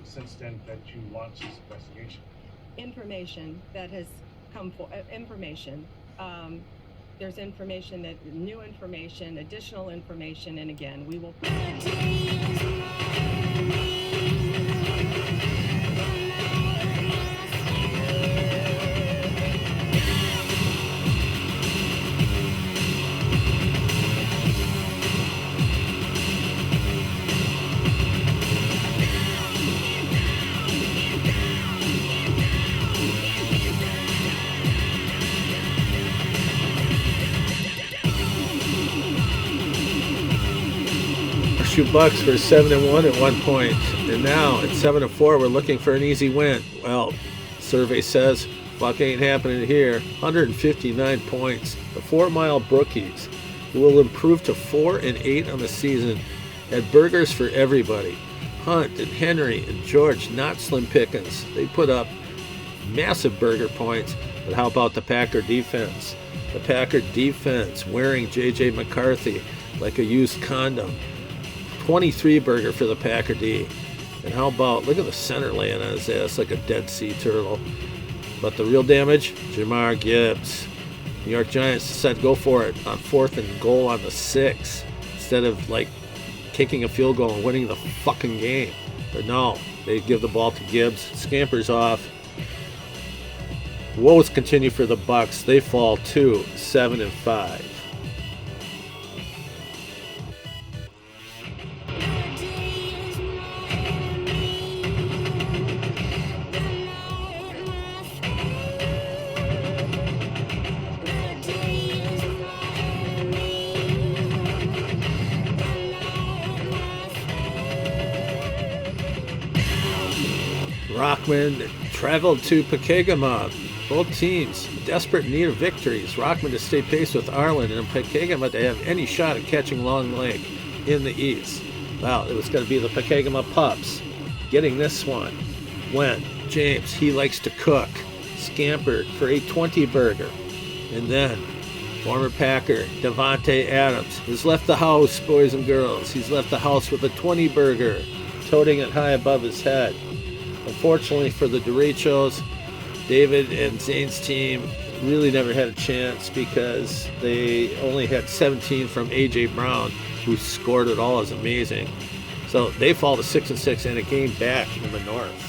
since then that you launched this investigation? Information that has come for information. There's information that new information, additional information, and again, we will. Horseshoe Bucks were 7-1 at one point, and now at 7-4, we're looking for an easy win. Well, survey says, fuck ain't happening here. 159 points. The 4 Mile Brookies, who will improve to 4-8 on the season, had burgers for everybody. Hunt and Henry and George, not slim pickings. They put up massive burger points, but how about the Packer defense? The Packer defense wearing J.J. McCarthy like a used condom. 23 burger for the Packer D. And how about, look at the center laying on his ass like a Dead Sea turtle. But the real damage, Jamar Gibbs. New York Giants said go for it on 4th and goal on the 6 instead of like kicking a field goal and winning the fucking game. But no, they give the ball to Gibbs, scampers off. Woes continue for the Bucks. They fall to 7-5. Rockman traveled to Pekegama. Both teams desperate in need of victories. Rockman to stay pace with Arlen, and Pekegama to have any shot at catching Long Lake in the East. Well, it was going to be the Pekegama Pups getting this one when James, he likes to cook, scampered for a 20 burger. And then former Packer Devontae Adams has left the house, boys and girls. He's left the house with a 20 burger, toting it high above his head. Unfortunately for the Derechos, David and Zane's team really never had a chance because they only had 17 from A.J. Brown, who scored it all as amazing. So they fall to 6-6 and a game back in the North.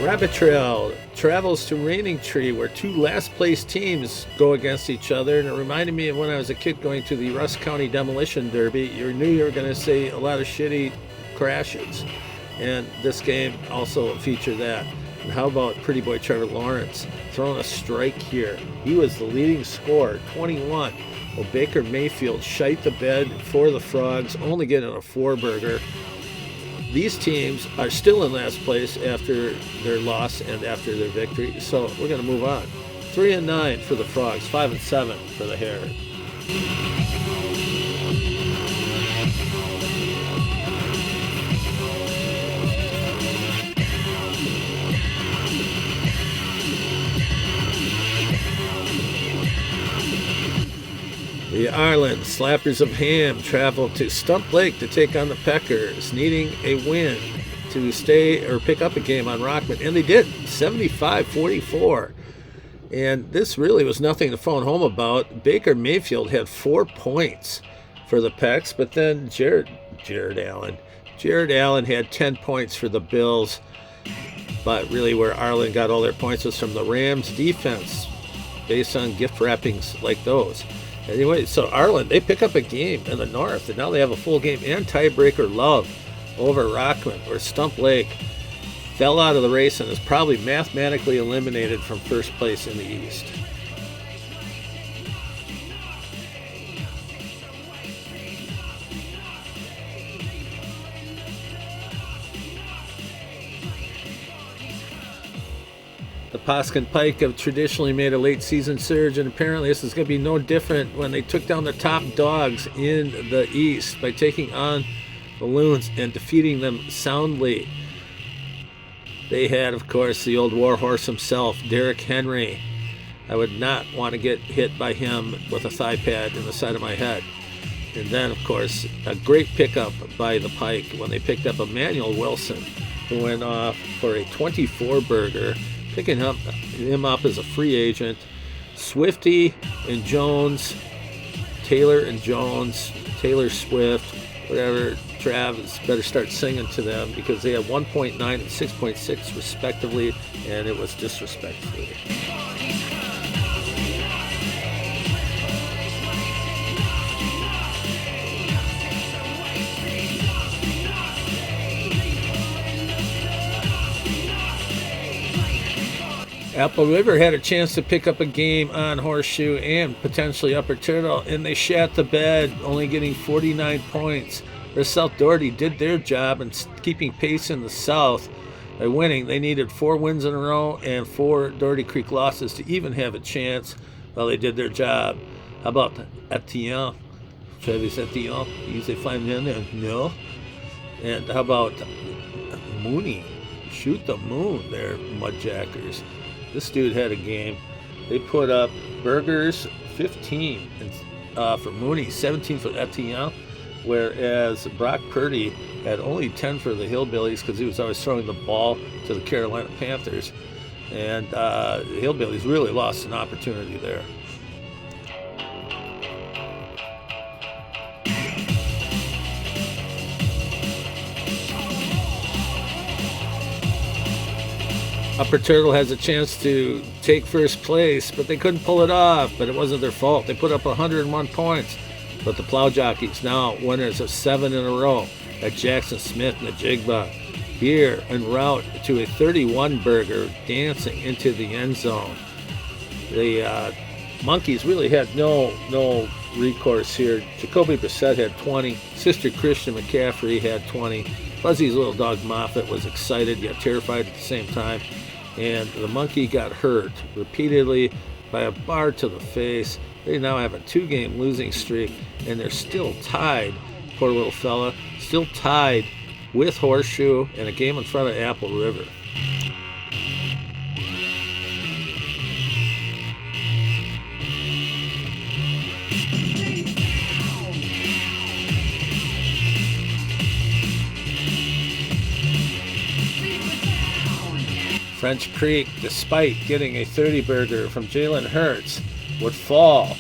Rabbit Trail travels to Raining Tree, where 2 last-place teams go against each other, and it reminded me of when I was a kid going to the Russ County Demolition Derby. You knew you were going to see a lot of shitty crashes, and this game also featured that. And how about Pretty Boy Trevor Lawrence throwing a strike here? He was the leading scorer, 21. Well, Baker Mayfield shite the bed for the Frogs, only getting a 4-burger. These teams are still in last place after their loss and after their victory, so we're going to move on. 3-9 for the Frogs, 5-7 for the Hare. The Ireland Slappers of Ham travel to Stump Lake to take on the Peckers, needing a win to stay or pick up a game on Rockman, and they did, 75-44. And this really was nothing to phone home about. Baker Mayfield had 4 points for the Pecks, but then Jared Allen had 10 points for the Bills. But really where Ireland got all their points was from the Rams defense, based on gift wrappings like those. Anyway, so Ireland, they pick up a game in the North, and now they have a full game and tiebreaker love over Rockman, where Stump Lake fell out of the race and is probably mathematically eliminated from first place in the East. The Poskin Pike have traditionally made a late season surge, and apparently this is going to be no different when they took down the top dogs in the East by taking on the Loons and defeating them soundly. They had, of course, the old warhorse himself, Derrick Henry. I would not want to get hit by him with a thigh pad in the side of my head. And then, of course, a great pickup by the Pike when they picked up Emmanuel Wilson, who went off for a 24 burger, picking him up as a free agent. Swifty and Jones, Taylor and Jones, Taylor Swift, whatever. Travis better start singing to them because they had 1.9 and 6.6 respectively, and it was disrespectful. Apple River had a chance to pick up a game on Horseshoe and potentially Upper Turtle, and they shat the bed, only getting 49 points. The South Doherty did their job in keeping pace in the South by winning. They needed 4 wins in a row and 4 Doherty Creek losses to even have a chance. Well, they did their job. How about Etienne? Travis Etienne? Is they find him there? No. And how about Mooney? Shoot the moon there, Mudjackers. This dude had a game. They put up burgers, 15 for Mooney, 17 for Etienne. Whereas Brock Purdy had only 10 for the Hillbillies because he was always throwing the ball to the Carolina Panthers. And the Hillbillies really lost an opportunity there. Upper Turtle has a chance to take first place, but they couldn't pull it off. But it wasn't their fault. They put up 101 points. But the Plow Jockeys now winners of 7 in a row at Jackson Smith and the Jigba. Here en route to a 31 burger, dancing into the end zone. The Monkeys really had no recourse here. Jacoby Brissett had 20. Sister Christian McCaffrey had 20. Fuzzy's little dog Moffat was excited yet terrified at the same time. And the monkey got hurt repeatedly by a bar to the face. They now have a 2-game losing streak, and they're still tied, poor little fella, still tied with Horseshoe and a game in front of Apple River. French Creek, despite getting a 30 burger from Jalen Hurts, would fall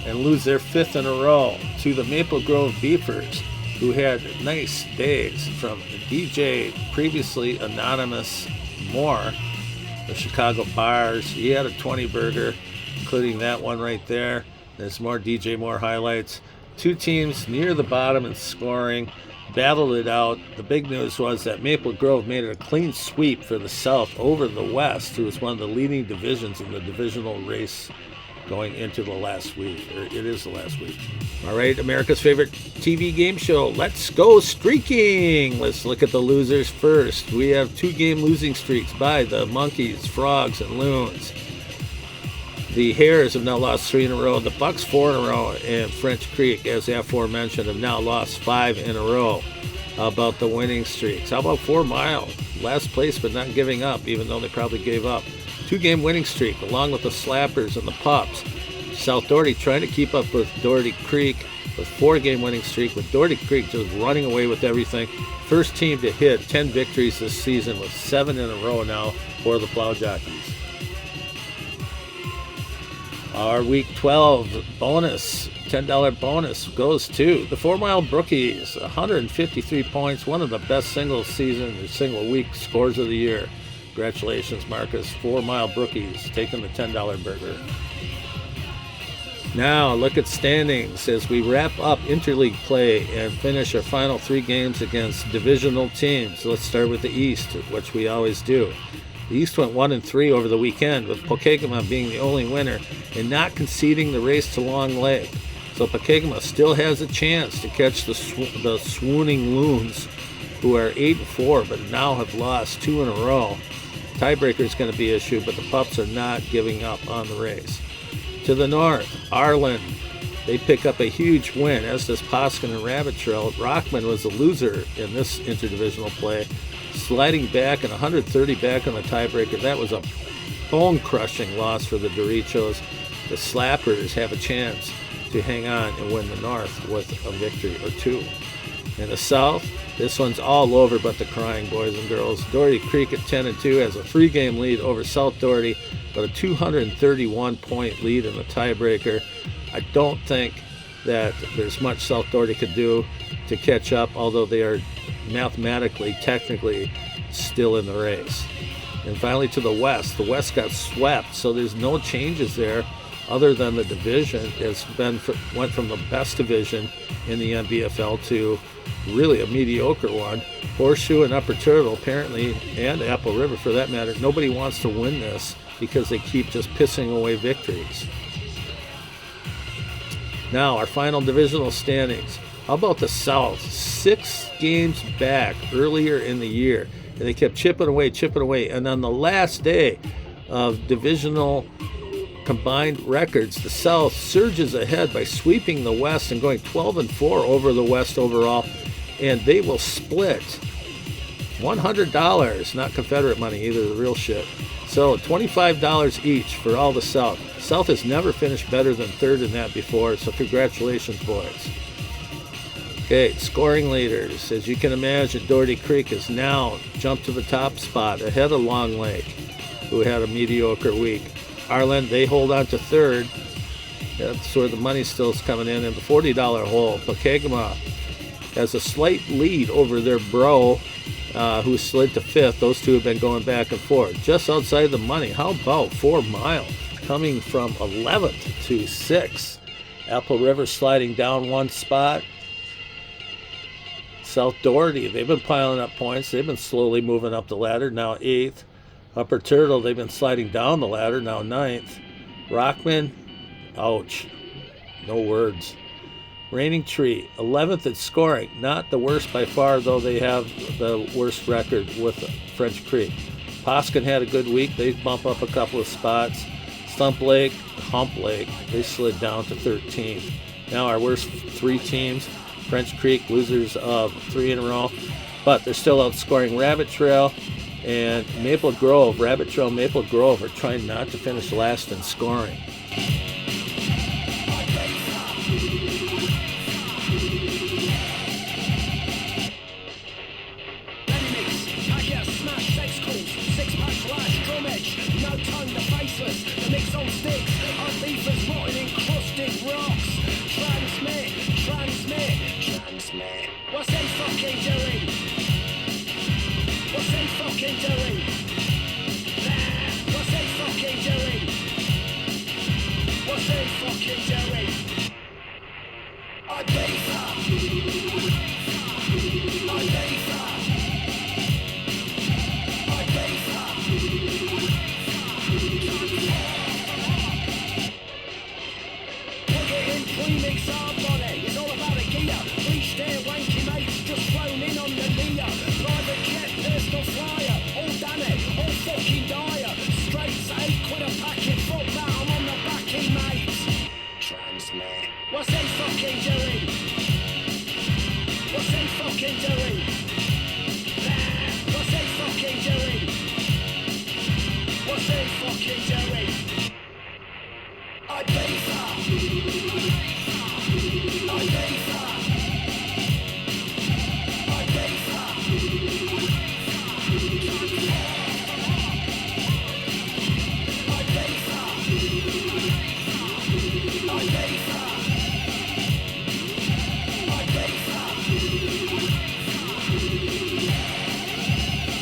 and lose their 5th in a row to the Maple Grove Beefers, who had nice days from DJ, previously anonymous Moore, the Chicago Bars. He had a 20 burger, including that one right there. There's more DJ Moore highlights. 2 teams near the bottom in scoring, battled it out. The big news was that Maple Grove made it a clean sweep for the South over the West, who was one of the leading divisions in the divisional race going into the last week, or it is the last week. All right, America's favorite TV game show, let's go streaking. Let's look at the losers first. We have 2-game losing streaks by the Monkeys, Frogs, and Loons. The Hares have now lost 3 in a row. The Bucks 4 in a row, and French Creek, as aforementioned, have now lost 5 in a row. How about the winning streaks? How about 4 Mile? Last place, but not giving up, even though they probably gave up. 2-game winning streak, along with the Slappers and the Pups. South Doherty trying to keep up with Doherty Creek with 4-game winning streak, with Doherty Creek just running away with everything. First team to hit 10 victories this season with 7 in a row now for the Plow Jockeys. Our Week 12 bonus, $10 bonus, goes to the 4 Mile Brookies, 153 points, one of the best single week scores of the year. Congratulations, Marcus. 4 Mile Brookies taking the $10 burger. Now, look at standings as we wrap up interleague play and finish our final 3 games against divisional teams. Let's start with the East, which we always do. The East went 1-3 over the weekend, with Pokegama being the only winner and not conceding the race to Long Lake. So Pokegama still has a chance to catch the swooning Loons, who are 8-4 but now have lost 2 in a row. Tiebreaker is going to be issued, but the Pups are not giving up on the race. To the north, Arlen They pick up a huge win, as does Poskin and Rabbit Trail. Rockman was a loser in this interdivisional play, sliding back and 130 back on the tiebreaker. That was a bone-crushing loss for the Dorichos. The Slappers have a chance to hang on and win the North with a victory or two. In the South, this one's all over but the crying, boys and girls. Doherty Creek at 10-2 has a 3-game lead over South Doherty, but a 231-point lead in the tiebreaker. I don't think that there's much South Doherty could do to catch up, although they are mathematically, technically still in the race. And finally to the West. The West got swept, so there's no changes there other than the division went from the best division in the NBFL to really a mediocre one. Horseshoe and Upper Turtle, apparently, and Apple River for that matter, nobody wants to win this because they keep just pissing away victories. Now, our final divisional standings. How about the South? 6 games back earlier in the year. And they kept chipping away. And on the last day of divisional combined records, the South surges ahead by sweeping the West and going 12-4 over the West overall. And they will split $100, not Confederate money either, the real shit. So $25 each for all the South. South has never finished better than third in that before, so congratulations, boys. Okay, scoring leaders. As you can imagine, Doherty Creek has now jumped to the top spot ahead of Long Lake, who had a mediocre week. Arlen, they hold on to third. That's where the money still is coming in the $40 hole. Pokegama has a slight lead over their bro, who slid to fifth. Those two have been going back and forth. Just outside the money. How about 4 Mile coming from 11th to 6th? Apple River sliding down 1 spot. South Doherty, they've been piling up points. They've been slowly moving up the ladder, now 8th. Upper Turtle, they've been sliding down the ladder, now 9th. Rockman, ouch. No words. Raining Tree, 11th at scoring. Not the worst by far, though they have the worst record with French Creek. Poskin had a good week. They bump up a couple of spots. Hump Lake, they slid down to 13th. Now our worst 3 teams, French Creek, losers of 3 in a row, but they're still outscoring Rabbit Trail and Maple Grove. Rabbit Trail and Maple Grove are trying not to finish last in scoring. What's they fucking doing? What's they fucking doing? What's they fucking doing? What's they fucking doing? I Plug it in, premix our body. It's all about a gear. Reach there, wanky mates, just flown in on the Lear. Private jet, personal flyer. All done it, all fucking dire. Straights, £8 a packet. Fuck that, I'm on the backy, mate. Transmit. What's they fucking doing? What's they fucking doing? What's they fucking doing? What's they fucking doing? I pay for. I pay for. I pay for. I pay for. I pay for. I pay for.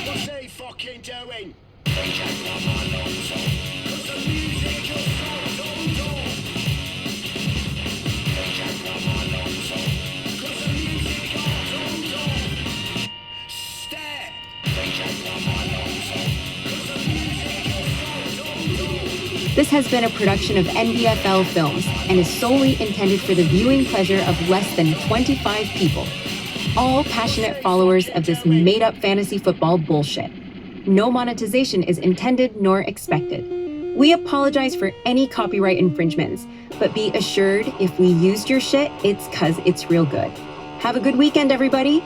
What's they fucking doing? They just want my long song. 'Cause the music just sounds on door. They just want my long song. 'Cause the music goes on door. Stare. They just want my long song. 'Cause the music just sounds on door. This has been a production of NBFL Films and is solely intended for the viewing pleasure of less than 25 people, all passionate followers of this made-up fantasy football bullshit. No monetization is intended nor expected. We apologize for any copyright infringements, but be assured if we used your shit, it's 'cause it's real good. Have a good weekend, everybody.